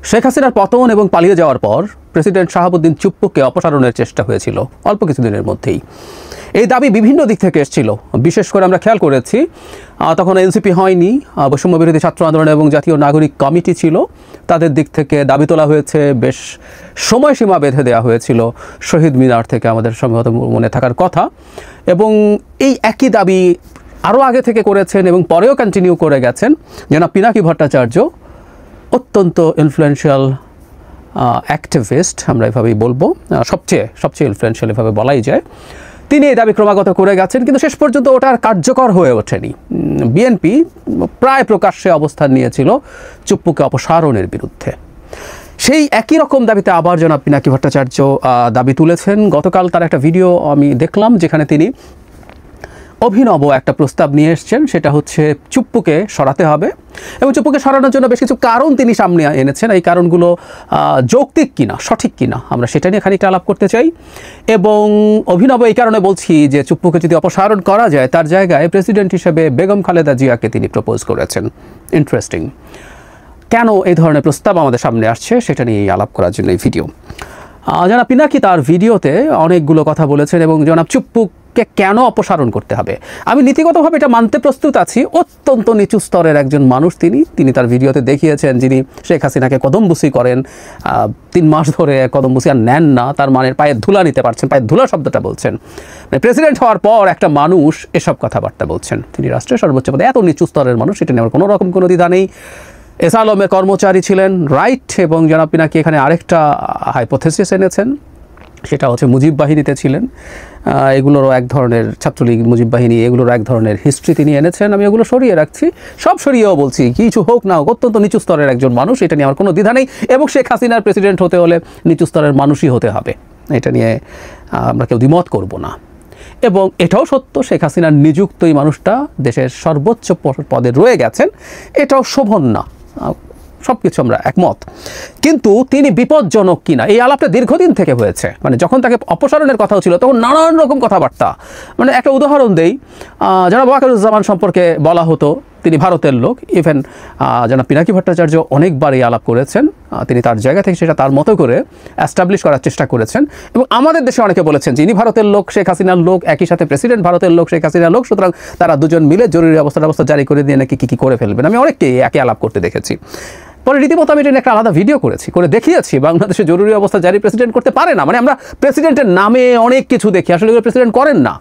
শেখ হাসিনার পতন এবং পালিয়ে যাওয়ার পর প্রেসিডেন্ট শাহাবুদ্দিন চুপ্পুকে অপসারণের চেষ্টা হয়েছিল অল্প কিছুদিনের মধ্যেই। এই দাবি বিভিন্ন দিক থেকে এসেছিল। বিশেষ করে আমরা খেয়াল করেছি তখন এনসিপি হয়নি, বৈষম্য বিরোধী ছাত্র আন্দোলন এবং জাতীয় নাগরিক কমিটি ছিল, তাদের দিক থেকে দাবি তোলা হয়েছে, বেশ সময়সীমা বেঁধে দেওয়া হয়েছিল শহীদ মিনার থেকে, আমাদের সম্ভবত মনে থাকার কথা। এবং এই একই দাবি আরও আগে থেকে করেছেন এবং পরেও কন্টিনিউ করে গেছেন জনাব পিনাকি ভট্টাচার্য, অত্যন্ত ইনফ্লুয়েন্সিয়াল অ্যাক্টিভিস্ট, আমরা এভাবেই বলবো, সবচেয়ে ইনফ্লুয়েন্সিয়াল এভাবে বলাই যায়। তিনি এই দাবি ক্রমাগত করে গেছেন, কিন্তু শেষ পর্যন্ত ওটা আর কার্যকর হয়ে ওঠেনি। বিএনপি প্রায় প্রকাশ্যে অবস্থান নিয়েছিল চুপ্পুকে অপসারণের বিরুদ্ধে। সেই একই রকম দাবিতে আবার জনাব পিনাকি ভট্টাচার্য দাবি তুলেছেন। গতকাল তার একটা ভিডিও আমি দেখলাম যেখানে তিনি অভিনব একটা প্রস্তাব নিয়ে এসছেন, সেটা হচ্ছে চুপ্পুকে সরাতে হবে এবং চুপ্পুকে সরানোর জন্য বেশ কিছু কারণ তিনি সামনে এনেছেন। এই কারণগুলো যৌক্তিক কিনা, সঠিক কিনা, আমরা সেটা নিয়ে খানিকটা আলাপ করতে চাই। এবং অভিনব এই কারণে বলছি যে চুপ্পুকে যদি অপসারণ করা যায়, তার জায়গায় প্রেসিডেন্ট হিসেবে বেগম খালেদা জিয়াকে তিনি প্রপোজ করেছেন। ইন্টারেস্টিং। কেন এই ধরনের প্রস্তাব আমাদের সামনে আসছে সেটা নিয়ে আলাপ করার জন্য এই ভিডিও। জনাব পিনাকি তার ভিডিওতে অনেকগুলো কথা বলেছেন এবং জনাব চুপ্পুকে কেন অপসারণ করতে হবে, আমি নীতিগতভাবে এটা মানতে প্রস্তুত আছি। অত্যন্ত নিচু স্তরের একজন মানুষ তিনি তার ভিডিওতে দেখিয়েছেন যিনি শেখ হাসিনাকে কদমবুসি করেন, 3 মাস ধরে কদমবুসি আর নেন না, তার মানের পায়ের ধুলা নিতে পারছেন, পায়ের ধুলা শব্দটা বলছেন। প্রেসিডেন্ট হওয়ার পর একটা মানুষ এসব কথাবার্তা বলছেন, তিনি রাষ্ট্রের সর্বোচ্চ পদে, এত নিচু স্তরের মানুষ, এটা নিয়ে কোনো রকম কোনো দ্বিধা নেই। এস আলমের কর্মচারী ছিলেন, রাইট। এবং জনাব পিনাকি এখানে আরেকটা হাইপোথেসিস এনেছেন, সেটা হচ্ছে মুজিব বাহিনীতে ছিলেন, এগুলোরও এক ধরনের ছাত্রলীগ, মুজিব বাহিনী, এগুলোর এক ধরনের হিস্ট্রি তিনি এনেছেন। আমি এগুলো সরিয়ে রাখছি, সব সরিয়েও বলছি কিছু হোক না হোক অত্যন্ত নিচু স্তরের একজন মানুষ, এটা নিয়ে আমার কোনো দ্বিধা নেই। এবং শেখ হাসিনার প্রেসিডেন্ট হতে হলে নিচু স্তরের মানুষই হতে হবে, এটা নিয়ে আমরা কেউ দ্বিমত করব না। এবং এটাও সত্য, শেখ হাসিনার নিযুক্ত এই মানুষটা দেশের সর্বোচ্চ পদে রয়ে গেছেন, এটাও শোভন না, সব কিছু আমরা একমত। কিন্তু তিনি বিপজ্জনক কিনা এই আলাপটা দীর্ঘদিন থেকে হয়েছে। মানে যখন তাকে অপসারণের কথাও ছিল তখন নানান রকম কথাবার্তা, মানে একটা উদাহরণ দেই, জনাব ওয়াকারুজ্জামান সম্পর্কে বলা হতো তিনি ভারতের লোক। ইভেন জনাব পিনাকি ভট্টাচার্য অনেকবার এই আলাপ করেছেন, তিনি তার জায়গা থেকে সেটা তার মতো করে অ্যাস্টাবলিশ করার চেষ্টা করেছেন। এবং আমাদের দেশে অনেকে বলেছেন যিনি ভারতের লোক, শেখ হাসিনার লোক, একই সাথে প্রেসিডেন্ট ভারতের লোক, শেখ হাসিনার লোক, সুতরাং তারা দুজন মিলে জরুরি অবস্থা জারি করে দিয়ে নাকি কী করে ফেলবেন। আমি অনেককে একই আলাপ করতে দেখেছি। পরে রীতিমতো আমি এটা একটা আলাদা ভিডিও করে দেখিয়েছি বাংলাদেশে জরুরি অবস্থা জারি প্রেসিডেন্ট করতে পারে না। মানে আমরা প্রেসিডেন্টের নামে অনেক কিছু দেখি, আসলে এগুলো প্রেসিডেন্ট করেন না,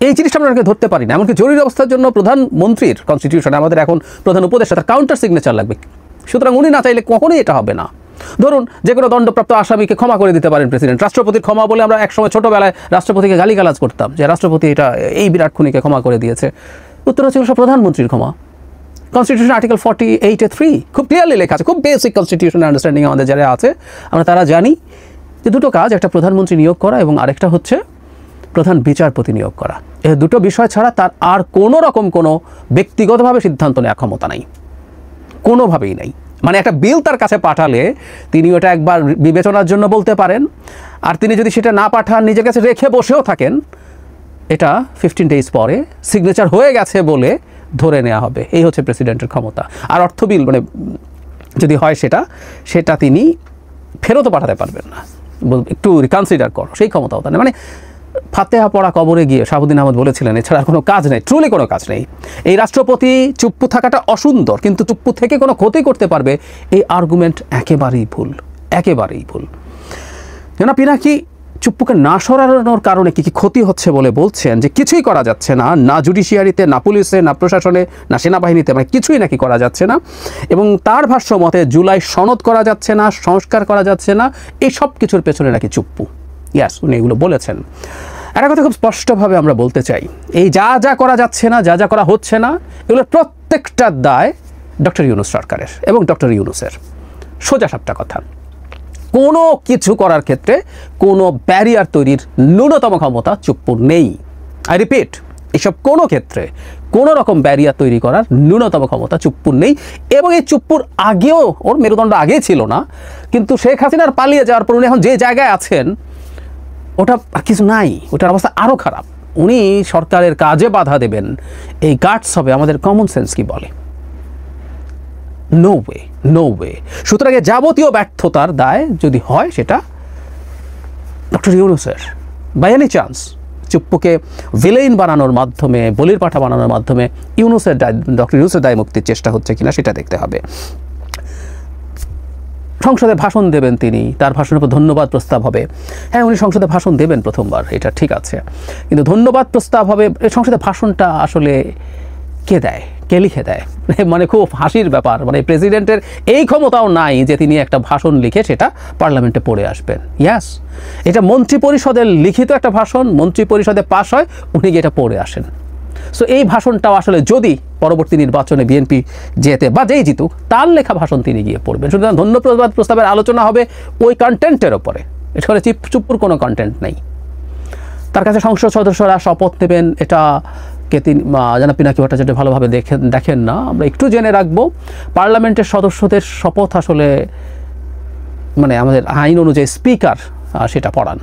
এই জিনিসটা আমরা ধরতে পারি না। এমনকি জরুরি অবস্থার জন্য প্রধানমন্ত্রীর কনস্টিটিউশনে আমাদের এখন প্রধান উপদেষ্টা, তার কাউন্টার সিগনেচার লাগবে, সুতরাং উনি না চাইলে কখনোই এটা হবে না। ধরুন যে কোনো দণ্ডপ্রাপ্ত আসামিকে ক্ষমা করে দিতে পারেন প্রেসিডেন্ট। রাষ্ট্রপতির ক্ষমা বলে আমরা একসময় ছোটোবেলায় রাষ্ট্রপতিকে গালিগালাজ করতাম যে রাষ্ট্রপতি এটা এই বিরাট খুনিকে ক্ষমা করে দিয়েছে, উত্তর হচ্ছে সব প্রধানমন্ত্রীর ক্ষমা। কনস্টিটিউশন আর্টিকেল 48(3) খুব ক্লিয়ারলি লেখা আছে, খুব বেসিক কনস্টিটিউশন আন্ডারস্ট্যান্ডিং আমাদের যারা আছে আমরা তারা জানি যে দুটো কাজ, একটা প্রধানমন্ত্রী নিয়োগ করা এবং আরেকটা হচ্ছে প্রধান বিচারপতি নিয়োগ করা। এই দুটো বিষয় ছাড়া তার আর কোনো রকম কোনো ব্যক্তিগতভাবে সিদ্ধান্ত নেওয়ার ক্ষমতা নাই, কোনোভাবেই নেই। মানে একটা বিল তার কাছে পাঠালে তিনি ওটা একবার বিবেচনার জন্য বলতে পারেন, আর তিনি যদি সেটা না পাঠান, নিজের কাছে রেখে বসেও থাকেন, এটা 15 days পরে সিগনেচার হয়ে গেছে বলে ধরে নেওয়া হবে। এই হচ্ছে প্রেসিডেন্টের ক্ষমতা। আর অর্থ বিল মানে যদি হয় সেটা তিনি ফেরতও পাঠাতে পারবেন না, একটু রিকনসিডার করো, সেই ক্ষমতাও তার নেই। মানে ফাতেহা পড়া কবরে গিয়ে শাহাবুদ্দিন আহমদ বলেছিলেন এছাড়া আর কোনো কাজ নেই, ট্রুলি কোনো কাজ নেই। এই রাষ্ট্রপতি চুপ্পু থাকাটা অসুন্দর, কিন্তু চুপ্পু থেকে কোনো ক্ষতি করতে পারবে এই আর্গুমেন্ট একেবারেই ভুল, একেবারেই ভুল। জনাব পিনাকি চুপ্পুকে না সরানোর কারণে কী কী ক্ষতি হচ্ছে বলে বলছেন যে কিছুই করা যাচ্ছে না, না জুডিশিয়ারিতে, না পুলিশে, না প্রশাসনে, না সেনাবাহিনীতে, মানে কিছুই নাকি করা যাচ্ছে না। এবং তার ভাষ্য মতে জুলাই সনদ করা যাচ্ছে না, সংস্কার করা যাচ্ছে না, এই সব কিছুর পেছনে নাকি চুপ্পু। ইয়াস, উনি এগুলো বলেছেন। একটা কথা খুব স্পষ্টভাবে আমরা বলতে চাই, এই যা করা যাচ্ছে না, যা করা হচ্ছে না, এগুলোর প্রত্যেকটার দায় ডক্টর ইউনূস সরকারের এবং ডক্টর ইউনূসের। সোজা সাপটা কথা, কোনো কিছু করার ক্ষেত্রে কোনো ব্যারিয়ার তৈরির ন্যূনতম ক্ষমতা চুপ্পুর নেই। আই রিপিট, এসব কোনো ক্ষেত্রে কোনো রকম ব্যারিয়ার তৈরি করার ন্যূনতম ক্ষমতা চুপ্পুর নেই। এবং এই চুপ্পুর আগেও, ওর মেরুদণ্ড আগেই ছিল না, কিন্তু শেখ হাসিনার পালিয়ে যাওয়ার পর উনি এখন যে জায়গায় আছেন ওটা কিছু নাই, ওটার অবস্থা আরও খারাপ। উনি সরকারের কাজে বাধা দেবেন, এই গার্ডস হবে আমাদের কমন সেন্স কি বলে। No way. সুতরাং যাবতীয় ব্যর্থতার দায় যদি হয় সেটা ডক্টর ইউনূসের। বাই এনি চান্স চুপ্পুকে ভিলেইন বানানোর মাধ্যমে, বলির পাঠা বানানোর মাধ্যমে ডক্টর ইউনূসের দায় মুক্তির চেষ্টা হচ্ছে কিনা সেটা দেখতে হবে। সংসদে ভাষণ দেবেন তিনি, তার ভাষণের উপর ধন্যবাদ প্রস্তাব হবে। হ্যাঁ, উনি সংসদে ভাষণ দেবেন প্রথমবার, এটা ঠিক আছে, কিন্তু ধন্যবাদ প্রস্তাব হবে। সংসদে ভাষণটা আসলে কে দেয়, কে লিখে দেয়? মানে খুব হাসির ব্যাপার। মানে প্রেসিডেন্টের এই ক্ষমতাও নাই যে তিনি একটা ভাষণ লিখে সেটা পার্লামেন্টে পড়ে আসবেন। ইয়াস, এটা মন্ত্রী পরিষদের লিখিত একটা ভাষণ, মন্ত্রী পরিষদে পাস হয়, উনি গিয়ে এটা পড়ে আসেন। সো এই ভাষণটাও আসলে যদি পরবর্তী নির্বাচনে বিএনপি জেতে বা যেই জিতুক, তার লেখা ভাষণ তিনি গিয়ে পড়বেন। সুতরাং ধন্যবাদ প্রস্তাবের আলোচনা হবে ওই কন্টেন্টের ওপরে, এখানে চুপ্পুর কোনো কন্টেন্ট নেই। তার কাছে সংসদ সদস্যরা শপথ নেবেন, এটা জনাব পিনাকি ভট্টাচার্য ভালোভাবে দেখেন না। আমরা একটু জেনে রাখবো, পার্লামেন্টের সদস্যদের শপথ আসলে মানে আমাদের আইন অনুযায়ী স্পিকার সেটা পড়ান।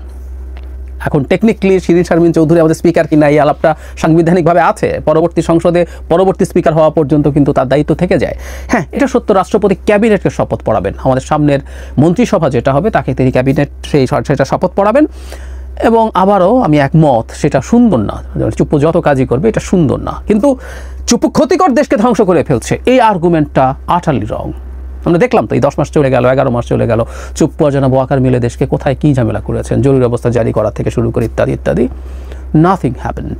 এখন টেকনিক্যালি শিরিন শারমিন চৌধুরী আমাদের স্পিকার কিনা এই আলাপটা সাংবিধানিকভাবে আছে, পরবর্তী সংসদে পরবর্তী স্পিকার হওয়া পর্যন্ত কিন্তু তার দায়িত্ব থেকে যায়। হ্যাঁ, এটা সত্য, রাষ্ট্রপতি ক্যাবিনেটকে শপথ পড়াবেন। আমাদের সামনের মন্ত্রিসভা যেটা হবে তাকে তিনি ক্যাবিনেট সেটা শপথ পড়াবেন। এবং আবারও আমি একমত, সেটা সুন্দর না, চুপ্পু যত কাজই করবে এটা সুন্দর না। কিন্তু চুপ্পু ক্ষতিকর দেশকে ধ্বংস করে ফেলছে, এই আর্গুমেন্টটা আটারলি রং। আমরা দেখলাম তো এই 10 মাস চলে গেল, 11 মাস চলে গেল, চুপ্পু আর জনাব ওয়াকার মিলে দেশকে কোথায় কী ঝামেলা করেছেন, জরুরি অবস্থা জারি করা থেকে শুরু করে ইত্যাদি ইত্যাদি, নাথিং হ্যাপেন্ড।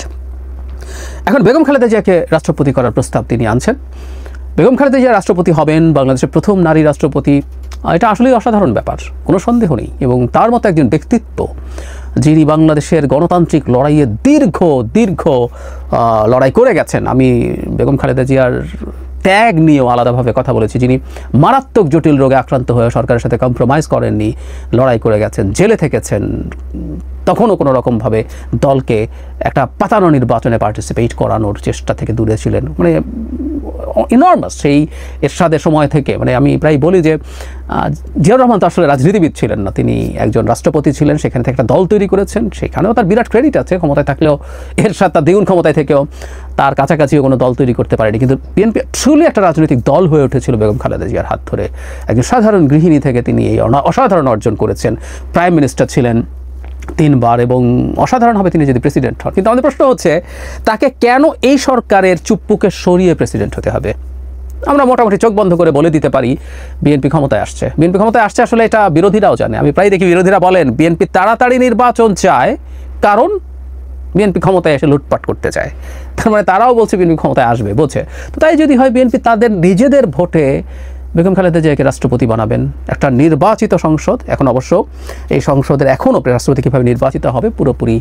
এখন বেগম খালেদা জিয়াকে রাষ্ট্রপতি করার প্রস্তাব তিনি আনছেন। বেগম খালেদা জিয়া রাষ্ট্রপতি হবেন, বাংলাদেশের প্রথম নারী রাষ্ট্রপতি, এটা আসলেই অসাধারণ ব্যাপার, কোনো সন্দেহ নেই। এবং তার মতো একজন ব্যক্তিত্ব যিনি বাংলাদেশের গণতান্ত্রিক লড়াইয়ে দীর্ঘ লড়াই করে গেছেন। আমি বেগম খালেদা জিয়ার ত্যাগ নিয়েও আলাদাভাবে কথা বলেছি, যিনি মারাত্মক জটিল রোগে আক্রান্ত হয়ে সরকারের সাথে কম্প্রোমাইজ করেননি, লড়াই করে গেছেন, জেলে থেকেছেন, তখনও কোনো রকমভাবে দলকে একটা পাতানো নির্বাচনে পার্টিসিপেট করানোর চেষ্টা থেকে দূরে ছিলেন। মানে ইনর্মাস সেই এরশাদের সময় থেকে। মানে আমি প্রায় বলি যে জিয়াউর রহমান তো আসলে রাজনীতিবিদ ছিলেন না, তিনি একজন রাষ্ট্রপতি ছিলেন, সেখানে থেকে একটা দল তৈরি করেছেন, সেখানেও তার বিরাট ক্রেডিট আছে। ক্ষমতায় থাকলেও এরশাদ তার দ্বিগুণ ক্ষমতায় থেকেও তার কাছাকাছিও কোনো দল তৈরি করতে পারেনি। কিন্তু বিএনপি ট্রুলি একটা রাজনৈতিক দল হয়ে উঠেছিল বেগম খালেদা জিয়ার হাত ধরে। একজন সাধারণ গৃহিণী থেকে তিনি এই অসাধারণ অর্জন করেছেন, প্রাইম মিনিস্টার ছিলেন 3 বার, এবং অসাধারণ হবে তিনি যদি প্রেসিডেন্ট হন। কিন্তু আমাদের প্রশ্ন হচ্ছে, তাকে কেন এই সরকারের চুপ্পুকে সরিয়ে প্রেসিডেন্ট হতে হবে? আমরা মোটামুটি চোখ বন্ধ করে বলে দিতে পারি বিএনপি ক্ষমতায় আসছে। বিএনপি ক্ষমতায় আসছে আসলে এটা বিরোধীরাও জানে। আমি প্রায় দেখি বিরোধীরা বলেন বিএনপি তাড়াতাড়ি নির্বাচন চায় কারণ বিএনপি ক্ষমতায় এসে লুটপাট করতে চায়। তার মানে তারাও বলছে বিএনপি ক্ষমতায় আসবে, বোঝে। তো তাই যদি হয় বিএনপি তাদের নিজেদের ভোটে বেগম খালেদা জিয়াকে রাষ্ট্রপতি বানাবেন, একটা নির্বাচিত সংসদ। এখন অবশ্য এই সংসদের এখনও রাষ্ট্রপতি কীভাবে নির্বাচিত হবে পুরোপুরি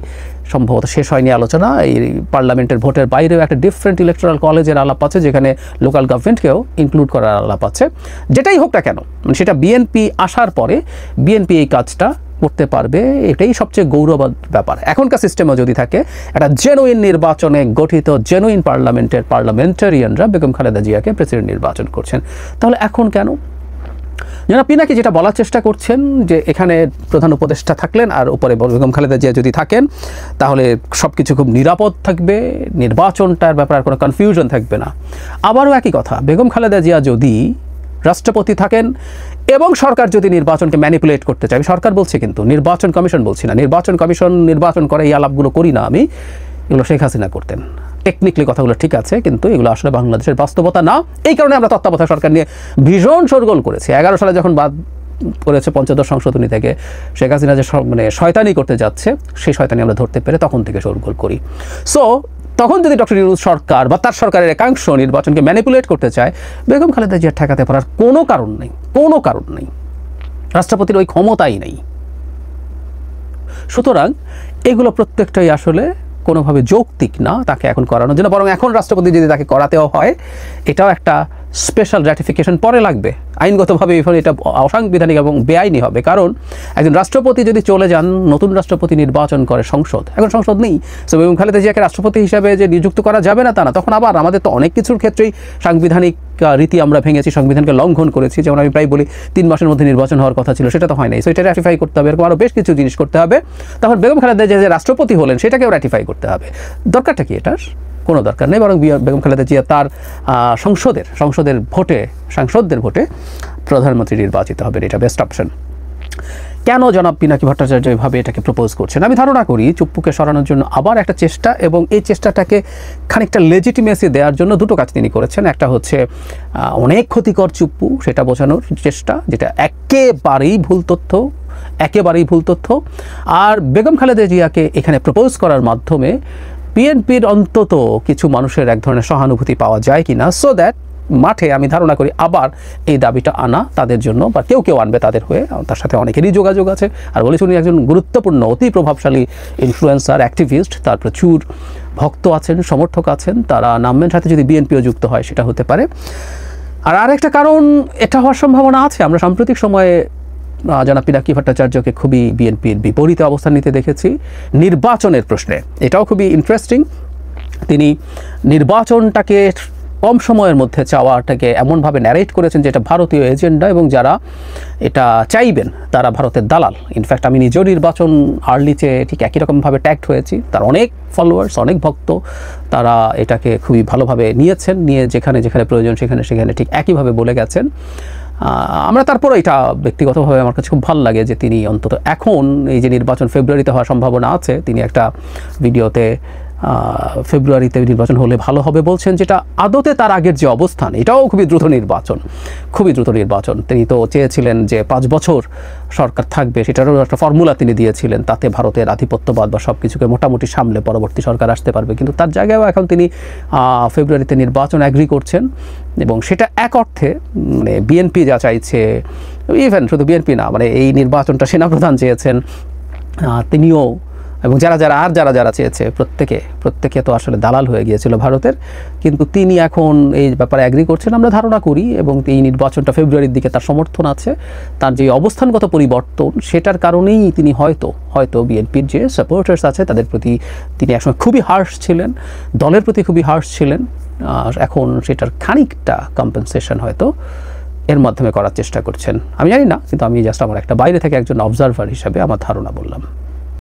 সম্ভবত শেষ হয়নি আলোচনা। এই পার্লামেন্টের ভোটের বাইরেও একটা ডিফারেন্ট ইলেকট্রাল কলেজের আলাপ আছে, যেখানে লোকাল গভর্নমেন্টকেও ইনক্লুড করার আলাপ আছে। যেটাই হোক না কেন, মানে সেটা বিএনপি আসার পরে বিএনপি এই কাজটা করতে পারবে, এটাই সবচেয়ে গৌরবের ব্যাপার। এখনকার সিস্টেমে যদি থাকে একটা জেনুইন নির্বাচনে গঠিত জেনুইন পার্লামেন্টের পার্লামেন্টারিয়ানরা বেগম খালেদা জিয়াকে প্রেসিডেন্ট নির্বাচন করছেন, তাহলে এখন কেন? জনাব পিনাকি যেটা বলার চেষ্টা করছেন যে এখানে প্রধান উপদেষ্টা থাকলেন আর উপরে বেগম খালেদা জিয়া যদি থাকেন তাহলে সব কিছু খুব নিরাপদ থাকবে, নির্বাচনটার ব্যাপারে কোনো কনফিউশন থাকবে না। আবারও একই কথা, বেগম খালেদা জিয়া যদি রাষ্ট্রপতি থাকেন এবং সরকার যদি নির্বাচনকে ম্যানিপুলেট করতে চায়, সরকার বলছে কিন্তু, নির্বাচন কমিশন বলছি না, নির্বাচন কমিশন নির্বাচন করে এই আলাপগুলো করি না আমি, এগুলো শেখ হাসিনা করতেন। টেকনিক্যালি কথাগুলো ঠিক আছে, কিন্তু এগুলো আসলে বাংলাদেশের বাস্তবতা না। এই কারণে আমরা তত্ত্বাবধায়ক সরকার নিয়ে ভীষণ শোরগোল করেছি। 11 সালে যখন বাদ করেছে পঞ্চদশ সংশোধনী থেকে, শেখ হাসিনা যে মানে শয়তানি করতে যাচ্ছে, সেই শয়তানি আমরা ধরতে পেরে তখন থেকে শোরগোল করি। সো তখন যদি ডক্টর ইউনূস সরকার বা তার সরকারের একাংশ নির্বাচনকে ম্যানিপুলেট করতে চায়, বেগম খালেদা জিয়া ঠেকাতে পারার কোনো কারণ নেই, রাষ্ট্রপতির ওই ক্ষমতাই নেই। সুতরাং এগুলো প্রত্যেকটাই আসলে কোনোভাবে যৌক্তিক না তাকে এখন করানোর জন্য। বরং এখন রাষ্ট্রপতি যদি তাকে করাতেও হয়, এটাও একটা স্পেশাল র্যাটিফিকেশন পরে লাগবে আইনগতভাবে। এটা অসাংবিধানিক এবং বেআইনি হবে। কারণ একজন রাষ্ট্রপতি যদি চলে যান, নতুন রাষ্ট্রপতি নির্বাচন করে সংসদ, এখন সংসদ নেই। সো বেগম খালেদা জিয়াকে রাষ্ট্রপতি হিসাবে যে নিযুক্ত করা যাবে না তা না। তখন আবার আমাদের তো অনেক কিছুর ক্ষেত্রেই সাংবিধানিক রীতি আমরা ভেঙেছি, সংবিধানকে লঙ্ঘন করেছি। যেমন আমি প্রায় বলি 3 মাসের মধ্যে নির্বাচন হওয়ার কথা ছিল, সেটা তো হয় নাই। সো এটা র্যাটিফাই করতে হবে, এরকম আরও বেশ কিছু জিনিস করতে হবে। তখন বেগম খালেদা জিয়া যে রাষ্ট্রপতি হলেন সেটাকেও র্যাটিফাই করতে হবে। দরকারটা কি এটার? কোনো দরকার নেই, বরং বেগম খালেদা জিয়া তার সাংসদদের ভোটে প্রধানমন্ত্রী নির্বাচিত হবেন, এটা বেস্ট অপশন। কেন জনাব পিনাকি ভট্টাচার্য এভাবে এটাকে প্রপোজ করছেন? আমি ধারণা করি চুপ্পুকে সরানোর জন্য আবার একটা চেষ্টা, এবং এই চেষ্টাটাকে খানিকটা লেজিটিমেসি দেওয়ার জন্য দুটো কাজ তিনি করেছেন। একটা হচ্ছে অনেক ক্ষতিকর চুপ্পু, সেটা বোঝানোর চেষ্টা, যেটা একেবারেই ভুল তথ্য। আর বেগম খালেদা জিয়াকে এখানে প্রপোজ করার মাধ্যমে বিএনপির অন্তত কিছু মানুষের এক ধরনের সহানুভূতি পাওয়া যায় কিনা, সো দ্যাট মাঠে আমি ধারণা করি আবার এই দাবিটা আনা তাদের জন্য, বা কেউ আনবে তাদের হয়ে, তার সাথে অনেকেরই যোগাযোগ আছে। আর বলেছি উনি একজন গুরুত্বপূর্ণ অতি প্রভাবশালী ইনফ্লুয়েন্সার, অ্যাক্টিভিস্ট, তার প্রচুর ভক্ত আছেন, সমর্থক আছেন, তারা নামবেন, সাথে যদি বিএনপিও যুক্ত হয় সেটা হতে পারে। আর আরেকটা কারণ এটা হওয়ার সম্ভাবনা আছে, আমরা সাম্প্রতিক সময়ে জনাব পিনাকি ভট্টাচার্যকে খুবই বিএনপির বিপরীতে অবস্থান নিতে দেখেছি নির্বাচনের প্রশ্নে। এটাও খুবই ইন্টারেস্টিং, তিনি নির্বাচনটাকে কম সময়ের মধ্যে চাওয়াটাকে এমনভাবে ন্যারেট করেছেন যে এটা ভারতীয় এজেন্ডা, এবং যারা এটা চাইবেন তারা ভারতের দালাল। ইনফ্যাক্ট আমি নিজেও নির্বাচন আর্লিতে ঠিক একই রকমভাবে ট্যাগড হয়েছি, তার অনেক ফলোয়ার্স, অনেক ভক্ত, তারা এটাকে খুবই ভালোভাবে নিয়েছেন, নিয়ে যেখানে প্রয়োজন সেখানে ঠিক একইভাবে বলে গেছেন। আমরা তারপরে এটা ব্যক্তিগতভাবে আমার কাছে খুব ভালো লাগে যে তিনি অন্তত এখন এই যে নির্বাচন ফেব্রুয়ারিতে হওয়ার সম্ভাবনা আছে, তিনি একটা ভিডিওতে ফেব্রুয়ারিতে নির্বাচন হলে ভালো হবে বলছেন, যেটা আদতে তার আগের যে অবস্থান এটাও খুবই দ্রুত নির্বাচন। তিনি তো চেয়েছিলেন যে 5 বছর সরকার থাকবে, সেটারও একটা ফর্মুলা তিনি দিয়েছিলেন, তাতে ভারতের আধিপত্যবাদ বা সব কিছুকে মোটামুটি সামলে পরবর্তী সরকার আসতে পারবে। কিন্তু তার জায়গায়ও এখন তিনি ফেব্রুয়ারিতে নির্বাচন অ্যাগ্রি করছেন, এবং সেটা এক অর্থে মানে বিএনপি যা চাইছে, ইভেন শুধু বিএনপি না, মানে এই নির্বাচনটা সেনাপ্রধান চেয়েছেন, তিনিও, এবং যারা চেয়েছে প্রত্যেকে তো আসলে দালাল হয়ে গিয়েছিল ভারতের, কিন্তু তিনি এখন এই ব্যাপারে অ্যাগ্রি করছেন আমরা ধারণা করি, এবং এই নির্বাচনটা ফেব্রুয়ারির দিকে তার সমর্থন আছে। তার যে অবস্থানগত পরিবর্তন সেটার কারণেই তিনি হয়তো বিএনপির যে সাপোর্টার্স আছে তাদের প্রতি তিনি একসময় খুবই হার্শ ছিলেন, দলের প্রতি খুবই হার্শ ছিলেন, আর এখন সেটার খানিকটা কম্পেনসেশন হয়তো এর মাধ্যমে করার চেষ্টা করছেন। আমি জানি না, কিন্তু আমি জাস্ট আমার একটা বাইরে থেকে একজন অবজারভার হিসাবে আমার ধারণা বললাম।